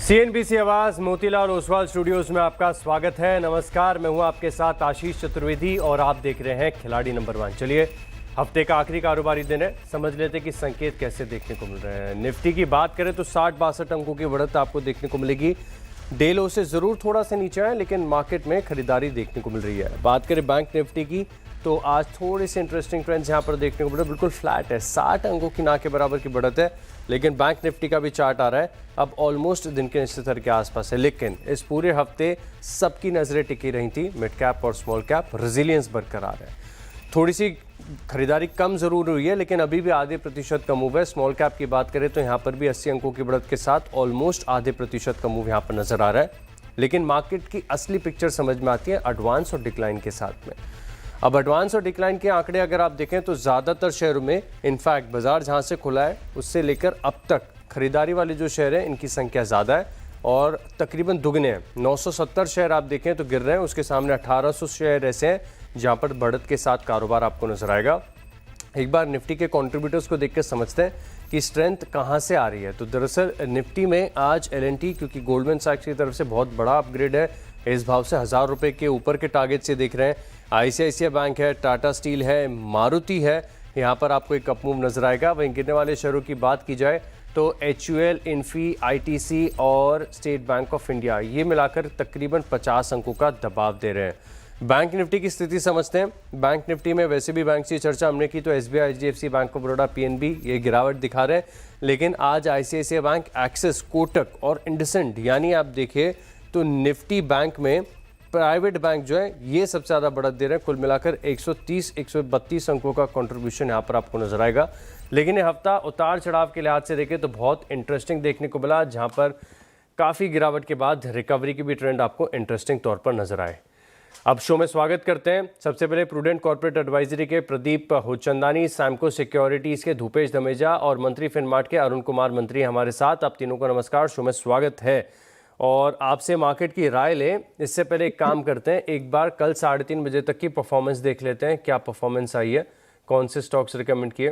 CNBC आवाज Motilal Oswal studios में आपका स्वागत है। नमस्कार, मैं हूं आपके साथ आशीष चतुर्वेदी और आप देख रहे हैं खिलाड़ी नंबर 1। चलिए, हफ्ते का आखिरी कारोबारी दिन है, समझ लेते कि संकेत कैसे देखने को मिल रहे हैं। निफ्टी की बात करें तो 60-62 अंकों की बढ़त आपको देखने को मिलेगी। डे लो से जरूर थोड़ा सा नीचे आए, लेकिन मार्केट में खरीदारी देखने को मिल रही है। बात करें बैंक निफ्टी की तो आज थोड़े से इंटरेस्टिंग ट्रेंड्स यहाँ पर देखने को मिल रहे हैं। बिल्कुल फ्लैट है, 60 अंकों की ना के बराबर की बढ़त है, लेकिन बैंक निफ्टी का भी चार्ट आ रहा है अब ऑलमोस्ट दिन के निश्चित स्तर के आसपास है। लेकिन इस पूरे हफ्ते सबकी नजरें टिकी रही थी मिड कैप और स्मॉल कैप, रेजिलियंस बरकरार है। थोड़ी सी खरीदारी कम जरूर हुई है, लेकिन अभी भी आधे प्रतिशत का मूव है। स्मॉल कैप की बात करें तो यहाँ पर भी 80 अंकों की बढ़त के साथ ऑलमोस्ट आधे प्रतिशत का मूव यहाँ पर नजर आ रहा है। लेकिन मार्केट की असली पिक्चर समझ में आती है एडवांस और डिक्लाइन के साथ में। अब एडवांस और डिक्लाइन के आंकड़े अगर आप देखें तो ज़्यादातर शहरों में, इनफैक्ट बाजार जहां से खुला है उससे लेकर अब तक खरीदारी वाले जो शहर हैं इनकी संख्या ज़्यादा है और तकरीबन दुगने हैं। 970 शहर आप देखें तो गिर रहे हैं, उसके सामने 1800 शहर ऐसे हैं जहां पर बढ़त के साथ कारोबार आपको नजर आएगा। एक बार निफ्टी के कंट्रीब्यूटर्स को देखकर समझते हैं कि स्ट्रेंथ कहां से आ रही है। तो दरअसल निफ्टी में आज एल&टी, क्योंकि गोल्डमैन सैक्स की तरफ से बहुत बड़ा अपग्रेड है, इस भाव से 1000 रुपये के ऊपर के टारगेट से देख रहे हैं। आईसीआईसीआई बैंक है, टाटा स्टील है, मारुति है, यहाँ पर आपको एक अप मूव नजर आएगा। वहीं गिरने वाले शहरों की बात की जाए तो HUL, इन्फी, ITC और स्टेट बैंक ऑफ इंडिया, ये मिलाकर तकरीबन 50 अंकों का दबाव दे रहे हैं। बैंक निफ्टी की स्थिति समझते हैं। बैंक निफ्टी में वैसे भी बैंक की चर्चा हमने की तो SBI, HDFC, bank of Baroda, PNB ये गिरावट दिखा रहे हैं। लेकिन आज ICICI बैंक, एक्सिस, कोटक और इंडसइंड, यानी आप देखिए तो निफ्टी बैंक में प्राइवेट बैंक जो है ये सबसे ज़्यादा बढ़त दे रहे हैं। कुल मिलाकर 130-132 अंकों का कंट्रीब्यूशन यहाँ पर आपको नजर आएगा। लेकिन ये हफ्ता उतार चढ़ाव के लिहाज से देखें तो बहुत इंटरेस्टिंग देखने को मिला, जहाँ पर काफ़ी गिरावट के बाद रिकवरी की भी ट्रेंड आपको इंटरेस्टिंग तौर पर नजर आए। अब शो में स्वागत करते हैं सबसे पहले प्रूडेंट कॉर्पोरेट एडवाइजरी के प्रदीप हुचंदानी, सैमको सिक्योरिटीज के धूपेश धमेजा और मंत्री फिनमार्ट के अरुण कुमार मंत्री हमारे साथ। आप तीनों को नमस्कार, शो में स्वागत है। और आपसे मार्केट की राय लें इससे पहले एक काम करते हैं, एक बार कल 3:30 बजे तक की परफॉर्मेंस देख लेते हैं, क्या परफॉर्मेंस आई है, कौन से स्टॉक्स रिकमेंड किए।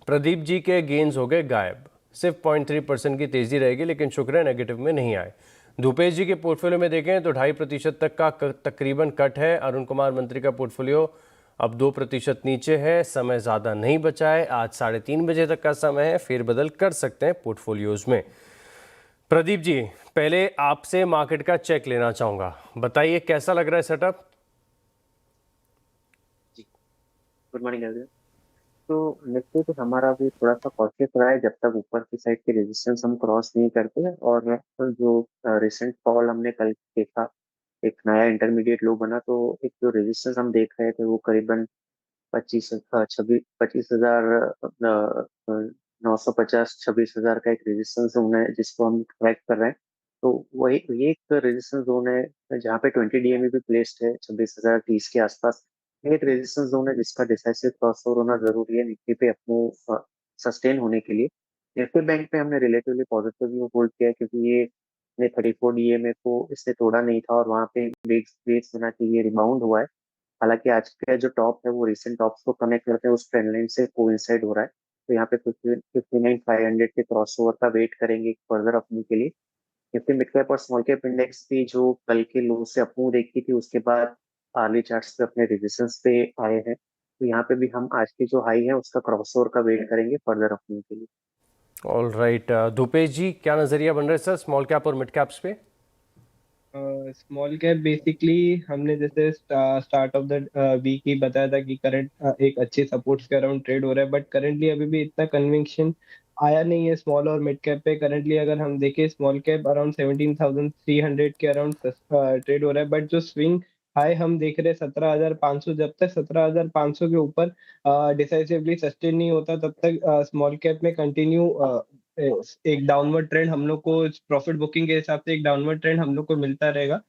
प्रदीप जी के गेन्स हो गए गायब, सिर्फ 0.3% की तेजी रहेगी, लेकिन शुक्र है नेगेटिव में नहीं आए। धूपेश जी के पोर्टफोलियो में देखें तो 2.5% तक का तकरीबन कट है। अरुण कुमार मंत्री का पोर्टफोलियो अब 2% नीचे है। समय ज़्यादा नहीं बचा है, आज 3:30 बजे तक का समय है, फेरबदल कर सकते हैं पोर्टफोलियोज में। प्रदीप जी, पहले आपसे मार्केट का चेक लेना चाहूंगा, बताइए कैसा लग रहा है सेटअप। जी, गुड मॉर्निंग एवरीवन। तो निफ्टी तो हमारा भी थोड़ा सा कॉशियस रहा है जब तक ऊपर की साइड के रेजिस्टेंस हम क्रॉस नहीं करते। और जो रिसेंट फॉल हमने कल देखा, एक नया इंटरमीडिएट लो बना, तो एक जो रेजिस्टेंस हम देख रहे थे वो करीबन 26,950-26,000 का एक रेजिस्टेंस जोन है जिसको हम ट्रैक कर रहे हैं। तो वही ये एक रेजिस्टेंस जोन है जहाँ पे 20 DMA भी प्लेस्ड है 26,030 के आसपास। ये एक रेजिस्टेंस जोन है जिसका डिसाइसिव क्रॉसओवर होना जरूरी है निफ्टी पे अपने सस्टेन होने के लिए। निफ्टी बैंक पे हमने रिलेटिवली पॉजिटिव व्यू होल्ड किया है क्योंकि ये ने 34 DMA को इसने तोड़ा नहीं था और वहाँ पे बेस बना के ये रिबाउंड हुआ है। हालांकि आज का जो टॉप है वो रिसेंट टॉप्स को कनेक्ट करते हैं उस ट्रेंड लाइन से कोइंसाइड हो रहा है। तो यहाँ पे 59,500 के क्रॉसओवर का वेट करेंगे फर्दर अपने के लिए। निफ्टी मिड कैप और स्मॉल कैप इंडेक्स भी जो कल के लो से अपमूव देखी थी उसके बाद आर्ली चार्ट्स पे अपने रेजिस्टेंस पे आए हैं। तो यहाँ पे भी हम आज की जो हाई है उसका क्रॉसओवर का वेट करेंगे फर्दर अपमूव के लिए। ऑल राइट, धूपेश जी क्या नजरिया बन रहा है सर स्मॉल कैप और मिड कैप्स पे। स्मॉल कैप बेसिकली हमने जैसे स्टार्ट ऑफ द वीक ही बताया था कि करंट एक अच्छे सपोर्ट्स के अराउंड ट्रेड हो रहा है, बट करंटली अभी भी इतना कन्विक्शन आया नहीं है स्मॉल और मिड कैप पे। करंटली अगर हम देखें स्मॉल कैप अराउंड 17,300 के अराउंड ट्रेड हो रहा है, बट जो स्विंग हाई हम देख रहे हैं 17,500, जब तक 17,500 के ऊपर डिसाइसिवली सस्टेन नहीं होता तब तक स्मॉल कैप में कंटिन्यू एक डाउनवर्ड ट्रेंड हम लोग को प्रॉफिट बुकिंग के हिसाब से एक डाउनवर्ड ट्रेंड हम लोग को मिलता रहेगा।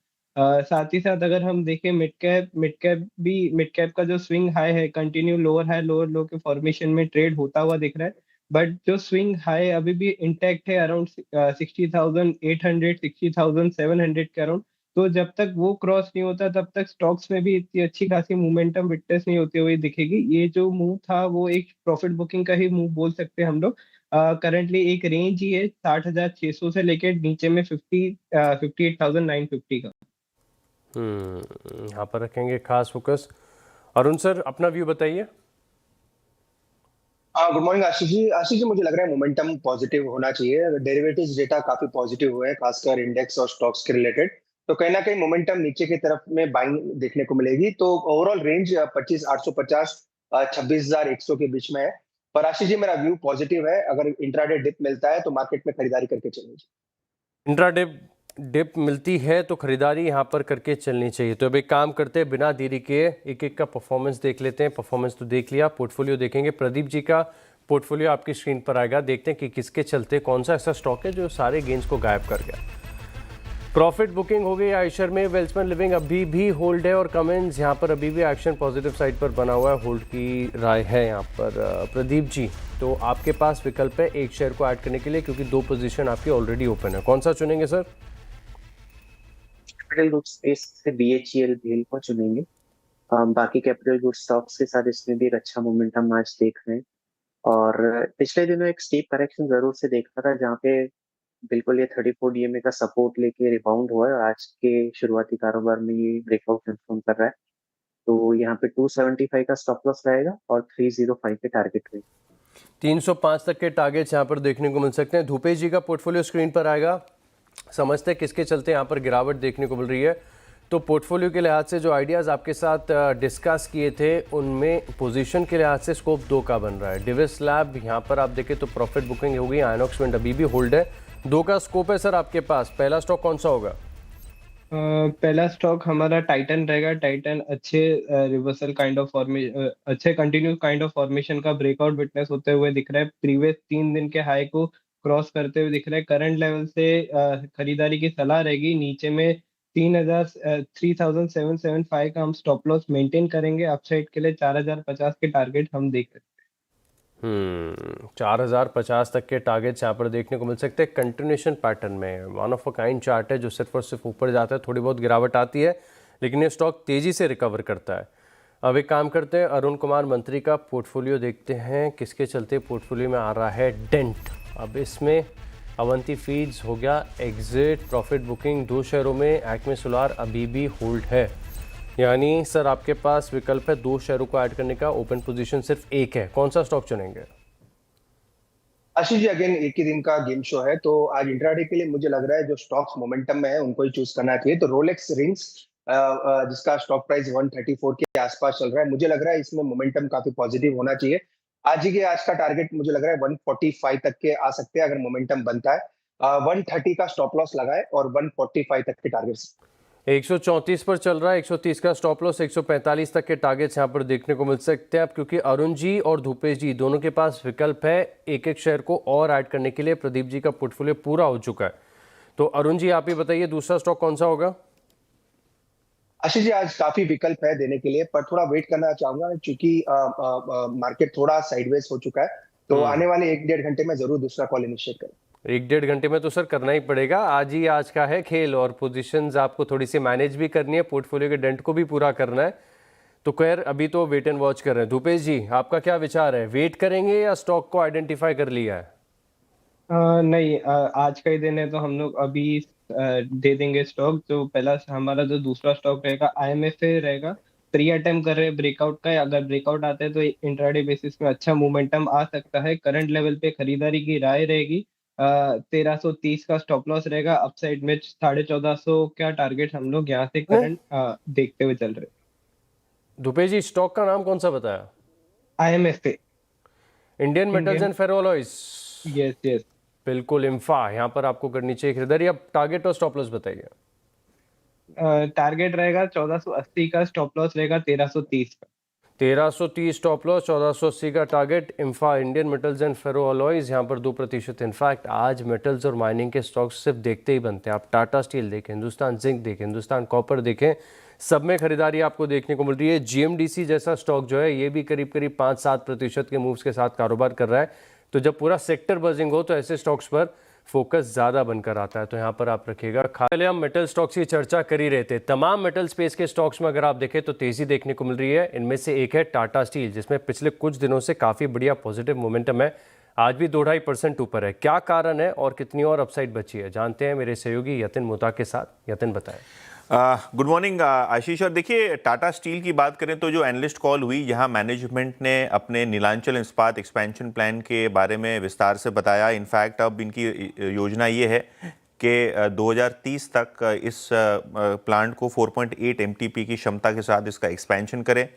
साथ ही साथ अगर हम देखें मिड कैप का जो स्विंग हाई है कंटिन्यू लोअर लो के फॉर्मेशन में ट्रेड होता हुआ दिख रहा है, बट जो स्विंग हाई अभी भी इंटैक्ट है अराउंड 60,800 60,700 के अराउंड। तो जब तक वो क्रॉस नहीं होता तब तक स्टॉक्स में भी इतनी अच्छी खासी मोमेंटम विटनेस नहीं होती हुई दिखेगी। ये जो मूव था वो एक प्रॉफिट बुकिंग का ही मूव बोल सकते हैं हम लोग। करंटली एक रेंज ही है 60,600 से लेके नीचे में 58,950 का। यहाँ पर रखेंगे खास फोकस। अरुण सर अपना व्यू बताइए। Good morning Ashish ji. आशीष जी, मुझे लग रहा है मोमेंटम पॉजिटिव होना चाहिए। डेरिवेटिव्स डेटा काफी पॉजिटिव हुए हैं, खासकर इंडेक्स और स्टॉक्स के रिलेटेड। तो कहीं ना कहीं मोमेंटम नीचे की तरफ में बाइंग देखने को मिलेगी। तो ओवरऑल रेंज 25,850 26,100 के बीच में है। पर आशीष जी, मेरा व्यू पॉजिटिव है। अगर इंट्राडे डिप मिलता है तो मार्केट में खरीदारी करके चलेंगे। इंट्राडे डिप मिलती है तो खरीदारी यहाँ पर करके चलनी चाहिए। तो अब एक काम करते हैं, बिना देरी के एक एक का परफॉर्मेंस देख लेते हैं। परफॉर्मेंस तो देख लिया, पोर्टफोलियो देखेंगे। प्रदीप जी का पोर्टफोलियो आपकी स्क्रीन पर आएगा। देखते हैं कि किसके चलते कौन सा ऐसा स्टॉक है जो सारे गेंस को गायब कर गया। प्रॉफिट बुकिंग हो गई आयशर में। वेल्समन लिविंग अभी भी होल्ड है और कमेंस यहाँ पर अभी भी एक्शन पॉजिटिव साइड पर बना हुआ है। होल्ड की राय है यहाँ पर। प्रदीप जी, तो आपके पास विकल्प है एक शेयर को ऐड करने के लिए, क्योंकि 2 पोजीशन आपकी ऑलरेडी ओपन है। कौन सा चुनेंगे सर? कैपिटल गुड्स स्पेस से BHEL भेल को चुनेंगे। बाकी कैपिटल गुड्स स्टॉक्स के साथ इसमें भी एक अच्छा मोमेंटम आज देख रहे हैं। और पिछले दिनों एक स्टीप करेक्शन जरूर से देखा था, जहाँ पे बिल्कुल ये 34 DMA का सपोर्ट लेके रिबाउंड हुआ है और आज के शुरुआती कारोबार में ये ब्रेकआउट कंफर्म कर रहा है। तो यहाँ पे 275 का स्टॉप लॉस रहेगा और 305 के टारगेट रहेगा। 305 तक के टारगेट्स यहाँ पर देखने को मिल सकते हैं। धूपेश जी का पोर्टफोलियो स्क्रीन पर आएगा। समझते हैं किसके चलते यहाँ पर गिरावट देखने को मिल रही है। तो पोर्टफोलियो के लिहाज से जो आइडियाज़ आपके साथ डिस्कस किए थे, उनमें पोजीशन के लिहाज से स्कोप 2 का बन रहा है। डिविस लैब यहाँ पर आप देखें तो प्रॉफिट बुकिंग हो गई। आइनॉक्स विंड अभी भी होल्ड है। 2 का स्कोप है सर आपके पास। पहला स्टॉक कौन सा होगा? पहला स्टॉक हमारा टाइटन रहेगा। टाइटन अच्छे रिवर्सल काइंड ऑफ फॉर्मेशन, अच्छे कंटिन्यूस काइंड ऑफ फॉर्मेशन का ब्रेकआउट विटनेस होते हुए दिख रहा है। प्रीवियस 3 दिन के हाई को क्रॉस करते हुए दिख रहा है। करंट लेवल से खरीदारी की सलाह रहेगी। नीचे में 3775 का हम स्टॉप लॉस मेंटेन करेंगे। अपसाइड के लिए 4050 के टारगेट हम देख सकते हैं। 4050 तक के टारगेट्स यहाँ पर देखने को मिल सकते हैं। कंटिन्यूशन पैटर्न में one of a kind chart है जो सिर्फ और सिर्फ ऊपर जाता है। थोड़ी बहुत गिरावट आती है लेकिन ये स्टॉक तेज़ी से रिकवर करता है। अब एक काम करते हैं, अरुण कुमार मंत्री का पोर्टफोलियो देखते हैं किसके चलते पोर्टफोलियो में आ रहा है डेंट। अब इसमें अवंती फीड्स हो गया एग्जिट। प्रॉफिट बुकिंग 2 शेयरों में। एक्मे सोलार अभी भी होल्ड है। यानी सर आपके पास विकल्प है 2 शेयरों को ऐड करने का। ओपन पोजीशन सिर्फ एक है। कौन सा स्टॉक चुनेंगे? आशीष जी, अगेन एक ही दिन का गेम शो है, तो आज इंट्राडे के लिए मुझे लग रहा है जो स्टॉक्स मोमेंटम में है उनको ही चूज करना चाहिए। तो रोलेक्स रिंग्स, जिसका स्टॉक प्राइस 134 के आसपास चल रहा है, मुझे लग रहा है इसमें मोमेंटम काफी पॉजिटिव होना चाहिए। आज का टारगेट मुझे लग रहा है 145 तक के आ सकते हैं अगर मोमेंटम बनता है। 130 का स्टॉप लॉस लगाए और 145 तक के टारगेट। 134 पर चल रहा है। 130 का स्टॉप लॉस। 145 तक के टारगेट्स यहाँ पर देखने को मिल सकते हैं। अब क्योंकि अरुण जी और धूपेश जी दोनों के पास विकल्प है एक एक शेयर को और ऐड करने के लिए। प्रदीप जी का पोर्टफोलियो पूरा हो चुका है। तो अरुण जी आप ही बताइए दूसरा स्टॉक कौन सा होगा? आशीष जी, आज काफी विकल्प है देने के लिए, पर थोड़ा वेट करना चाहूंगा क्योंकि मार्केट थोड़ा साइडवेज हो चुका है। तो आने वाले 1-1.5 घंटे में जरूर दूसरा कॉल इनिशिएट करें। 1-1.5 घंटे में तो सर करना ही पड़ेगा। आज का है खेल और पोजीशंस आपको थोड़ी सी मैनेज भी करनी है। पोर्टफोलियो के डेंट को भी पूरा करना है। तो खैर अभी तो वेट एंड वॉच कर रहे हैं। धूपेश जी आपका क्या विचार है? वेट करेंगे या स्टॉक को आइडेंटिफाई कर लिया है? नहीं, आज का ही दिन है तो हम लोग अभी दे देंगे स्टॉक। जो पहला हमारा जो दूसरा स्टॉक रहेगा IMFA रहेगा। प्री अटेम्प्ट कर रहे हैं ब्रेकआउट का। अगर ब्रेकआउट आता है तो इंट्राडे बेसिस में अच्छा मोमेंटम आ सकता है। करंट लेवल पे खरीदारी की राय रहेगी। 1330 का स्टॉप लॉस रहेगा। अपसाइड में 1450 का टारगेट हम लोग यहाँ से करंट देखते हुए चल रहे धूपेश जी स्टॉक का नाम कौन सा बताया? IMFA। Indian Metals and Ferroalloys. Yes yes, बिल्कुल। इम्फा यहाँ पर आपको करनी चाहिए खरीदारी। अब टारगेट और स्टॉप लॉस बताइए। टारगेट रहेगा 1480 का। स्टॉप लॉस रहेगा 1330 का। 1330 स्टॉप लॉस, 1480 का target. IMFA Indian Metals and Ferro Alloys यहाँ पर 2%। इनफैक्ट आज मेटल्स और माइनिंग के स्टॉक्स सिर्फ देखते ही बनते हैं। आप टाटा स्टील देखें, हिंदुस्तान जिंक देखें, हिंदुस्तान कॉपर देखें, सब में खरीदारी आपको देखने को मिल रही है। GMDC जैसा स्टॉक जो है ये भी करीब करीब 5-7% के मूव्स के साथ कारोबार कर रहा है। तो जब पूरा सेक्टर बजिंग हो तो ऐसे स्टॉक्स पर फोकस ज़्यादा बनकर आता है। तो यहाँ पर आप रखिएगा। पहले हम मेटल स्टॉक्स की चर्चा कर ही रहे थे। तमाम मेटल स्पेस के स्टॉक्स में अगर आप देखें तो तेज़ी देखने को मिल रही है। इनमें से एक है टाटा स्टील, जिसमें पिछले कुछ दिनों से काफ़ी बढ़िया पॉजिटिव मोमेंटम है। आज भी 2-2.5% ऊपर है। क्या कारण है और कितनी और अपसाइड बची है, जानते हैं मेरे सहयोगी यतिन मोता के साथ। यतिन बताएं। गुड मॉर्निंग आशीष। और देखिए, टाटा स्टील की बात करें तो जो एनालिस्ट कॉल हुई, यहाँ मैनेजमेंट ने अपने नीलांचल इस्पात एक्सपेंशन प्लान के बारे में विस्तार से बताया। इनफैक्ट अब इनकी योजना ये है कि 2030 तक इस प्लांट को 4.8 MTP की क्षमता के साथ इसका एक्सपेंशन करें।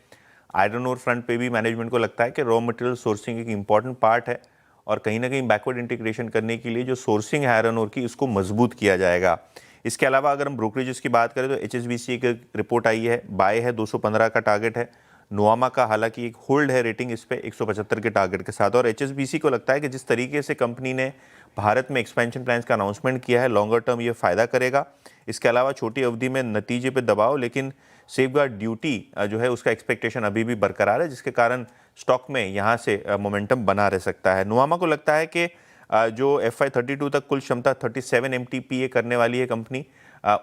आयरन ओर फ्रंट पे भी मैनेजमेंट को लगता है कि रॉ मटेरियल सोर्सिंग एक इम्पॉर्टेंट पार्ट है और कहीं ना कहीं बैकवर्ड इंटीग्रेशन करने के लिए जो सोर्सिंग है आयरन ओर की, इसको मजबूत किया जाएगा। इसके अलावा अगर हम ब्रोकरेजेस की बात करें तो HSBC की रिपोर्ट आई है, बाय है, 215 का टारगेट है। नोआमा का हालांकि एक होल्ड है रेटिंग इस पे 175 के टारगेट के साथ। और HSBC को लगता है कि जिस तरीके से कंपनी ने भारत में एक्सपेंशन प्लान्स का अनाउंसमेंट किया है, लॉन्गर टर्म ये फ़ायदा करेगा। इसके अलावा छोटी अवधि में नतीजे पे दबाव, लेकिन सेफगार्ड ड्यूटी जो है उसका एक्सपेक्टेशन अभी भी बरकरार है, जिसके कारण स्टॉक में यहाँ से मोमेंटम बना रह सकता है। नोआमा को लगता है कि जो FY32 तक कुल क्षमता 37 MTPA करने वाली है कंपनी,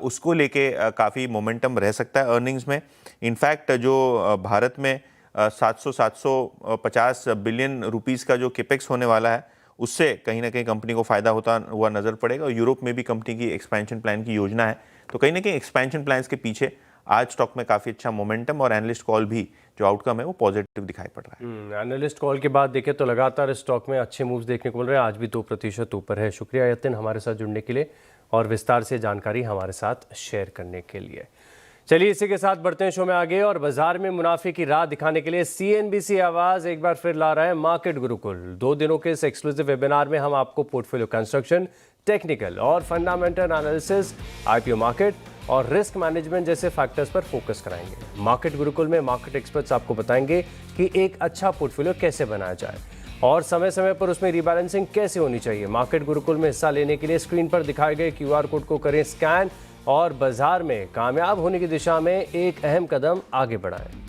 उसको लेके काफ़ी मोमेंटम रह सकता है अर्निंग्स में। इनफैक्ट जो भारत में 750 बिलियन रुपीस का जो कैपेक्स होने वाला है, उससे कहीं ना कहीं कंपनी को फ़ायदा होता हुआ नज़र पड़ेगा। और यूरोप में भी कंपनी की एक्सपेंशन प्लान की योजना है, तो कहीं ना कहीं एक्सपेंशन प्लान्स के पीछे आज स्टॉक में काफ़ी अच्छा मोमेंटम और एनालिस्ट कॉल भी जो आउटकम है वो पॉजिटिव दिखाई पड़ रहा है। एनालिस्ट कॉल के बाद देखें तो लगातार स्टॉक में अच्छे मूव्स देखने को मिल रहे हैं। आज भी 2% ऊपर है। शुक्रिया यतिन हमारे साथ जुड़ने के लिए और विस्तार से जानकारी हमारे साथ शेयर करने के लिए। चलिए इसी के साथ बढ़ते हैं शो में आगे और बाजार में मुनाफे की राह दिखाने के लिए CNBC आवाज़ एक बार फिर ला रहा है मार्केट गुरुकुल। 2 दिनों के इस एक्सक्लूसिव वेबिनार में हम आपको पोर्टफोलियो कंस्ट्रक्शन, टेक्निकल और फंडामेंटल एनालिसिस, IPO मार्केट और रिस्क मैनेजमेंट जैसे फैक्टर्स पर फोकस कराएंगे। मार्केट गुरुकुल में मार्केट एक्सपर्ट्स आपको बताएंगे कि एक अच्छा पोर्टफोलियो कैसे बनाया जाए और समय समय पर उसमें रीबैलेंसिंग कैसे होनी चाहिए। मार्केट गुरुकुल में हिस्सा लेने के लिए स्क्रीन पर दिखाए गए QR कोड को करें स्कैन और बाजार में कामयाब होने की दिशा में एक अहम कदम आगे बढ़ाएं।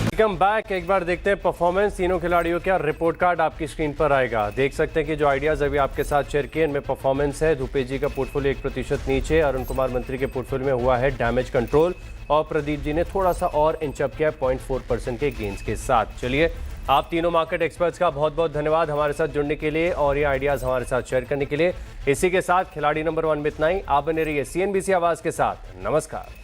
Welcome back. एक बार देखते हैं परफॉर्मेंस तीनों खिलाड़ियों का। रिपोर्ट कार्ड आपकी स्क्रीन पर आएगा। देख सकते हैं कि जो आइडियाज अभी आपके साथ शेयर किए इनमें परफॉर्मेंस है। धूपेश जी का पोर्टफोलियो 1% नीचे, अरुण कुमार मंत्री के पोर्टफोलियो में हुआ है डैमेज कंट्रोल और प्रदीप जी ने थोड़ा सा और इंचअप किया 0.4% के गेंस के साथ। चलिए, आप तीनों मार्केट एक्सपर्ट्स का बहुत बहुत धन्यवाद हमारे साथ जुड़ने के लिए और ये आइडियाज हमारे साथ शेयर करने के लिए। इसी के साथ खिलाड़ी नंबर 1 में इतना ही। आप बने रहिए CNBC आवाज़ के साथ। नमस्कार।